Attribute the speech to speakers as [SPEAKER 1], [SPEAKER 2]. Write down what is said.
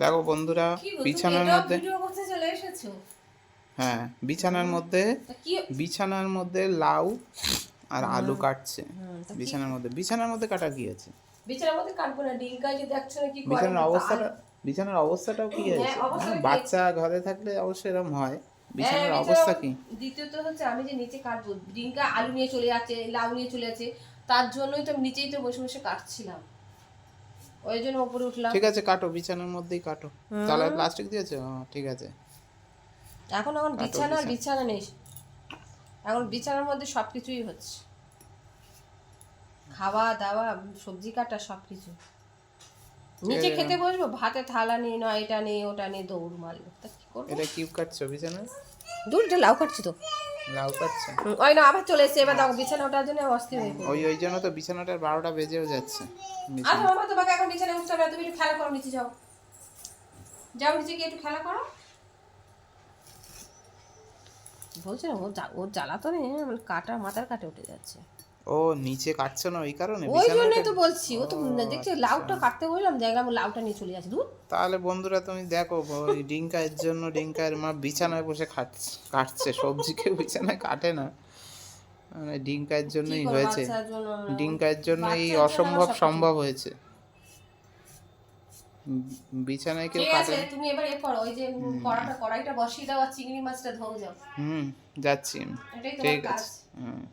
[SPEAKER 1] দেখো বন্ধুরা, বিছানার মধ্যে
[SPEAKER 2] ভিডিও করতে চলে এসেছো?
[SPEAKER 1] হ্যাঁ, বিছানার মধ্যে লাউ আর আলু কাটছে।
[SPEAKER 2] তা কি
[SPEAKER 1] বিছানার মধ্যে কাটা কি আছে?
[SPEAKER 2] বিছানার মধ্যে কাটবো না, ডিঙ্কা যে দেখছো না কি করে
[SPEAKER 1] বিছানার অবস্থাটা বিছানার অবস্থাটাও কি
[SPEAKER 2] হ্যাঁ
[SPEAKER 1] হয়েছে?
[SPEAKER 2] অবশ্যই কি।
[SPEAKER 1] বাচ্চা ঘরে থাকলে অবশ্যই এরকম হয়।
[SPEAKER 2] হ্যাঁ
[SPEAKER 1] বিছানার
[SPEAKER 2] বিছানা
[SPEAKER 1] অবস্থা কি?
[SPEAKER 2] দ্বিতীয়ত হচ্ছে আমি যে নিচে কাটবো, ডিঙ্কা আলু নিয়ে চলে যাচ্ছে, লাউ নিয়ে চলে যাচ্ছে, তার জন্যই তো আমি নিচেই তো বসে বসে কাটছিলাম, ওই জন্য উপরে উঠলাম।
[SPEAKER 1] ঠিক আছে, কাটো, বিছানার মধ্যেই কাটো। তলায় প্লাস্টিক দিয়েছে? ঠিক আছে,
[SPEAKER 2] এখন
[SPEAKER 1] কাটো
[SPEAKER 2] বিছানা আর
[SPEAKER 1] বিছানা।
[SPEAKER 2] বিছানা নেই, এখন বিছানার মধ্যে সব কিছুই হচ্ছে, খাওয়া দাওয়া, সবজি কাটা, সব কিছু। নিচে খেতে বসবো, ভাতে থালা নিয়ে নয়, এটা নিয়ে ওটা নিয়ে দৌড় মারলো, তা কি করবো?
[SPEAKER 1] এটা কি কাটছো বিছানায়?
[SPEAKER 2] দূরটা লাউ কাটছি তো।
[SPEAKER 1] লাউ কাটছে?
[SPEAKER 2] ওই না আবার চলে এসে, এবার দেখো বিছানা ওঠার জন্য অস্থির হয়ে
[SPEAKER 1] ওই
[SPEAKER 2] পড়বে।
[SPEAKER 1] ওই জন্য তো বিছানাটার 12টা বেজেও যাচ্ছে।
[SPEAKER 2] আচ্ছা
[SPEAKER 1] বিছানা
[SPEAKER 2] মামা, তোমাকে এখন বিছানায় উঠতে হবে, তুমি একটু খেলা করো, নিচে যাও, যাও নিচে গিয়ে একটু খেলা করো। বলছে না ওর জ্বালা তো নেই, মানে কাটা মাথার কাটে উঠে যাচ্ছে।
[SPEAKER 1] ও নিচে কাটছো না ওই কারণে?
[SPEAKER 2] ওই
[SPEAKER 1] বিছানাটা
[SPEAKER 2] জন্যই তো বলছি, ও তো দেখছি
[SPEAKER 1] আচ্ছা।
[SPEAKER 2] লাউটা কাটতে বললাম, দেখলাম লাউটা নিয়ে চলে যাচ্ছে দূর।
[SPEAKER 1] তাহলে বন্ধুরা তুমি দেখো, ওই ডিঙ্কায়ের জন্য ডিঙ্কায়ের মা বিছানায় বসে কাটছে সবজি। কেউ বিছানায় কাটে না, মানে ডিঙ্কায়ের
[SPEAKER 2] কি
[SPEAKER 1] জন্যই
[SPEAKER 2] করবো
[SPEAKER 1] হয়েছে।
[SPEAKER 2] বাচ্চার জন্য,
[SPEAKER 1] ডিঙ্কায়ের জন্য এই
[SPEAKER 2] বাচ্চার জন্য আমার
[SPEAKER 1] অসম্ভব
[SPEAKER 2] সবকিছু।
[SPEAKER 1] সম্ভব হয়েছে। বিছানায় কেউ
[SPEAKER 2] ঠিক
[SPEAKER 1] কাটে
[SPEAKER 2] আছে,
[SPEAKER 1] না।
[SPEAKER 2] তুমি এবার এ করো, ওই যে কড়াইটা বসিয়ে দাও আর চিংড়ি মাছটা ধোও যাও,
[SPEAKER 1] হুম, যাচ্ছি আমি।
[SPEAKER 2] এটাই তোমার
[SPEAKER 1] ঠিক
[SPEAKER 2] কাজ।
[SPEAKER 1] আছে। হুম।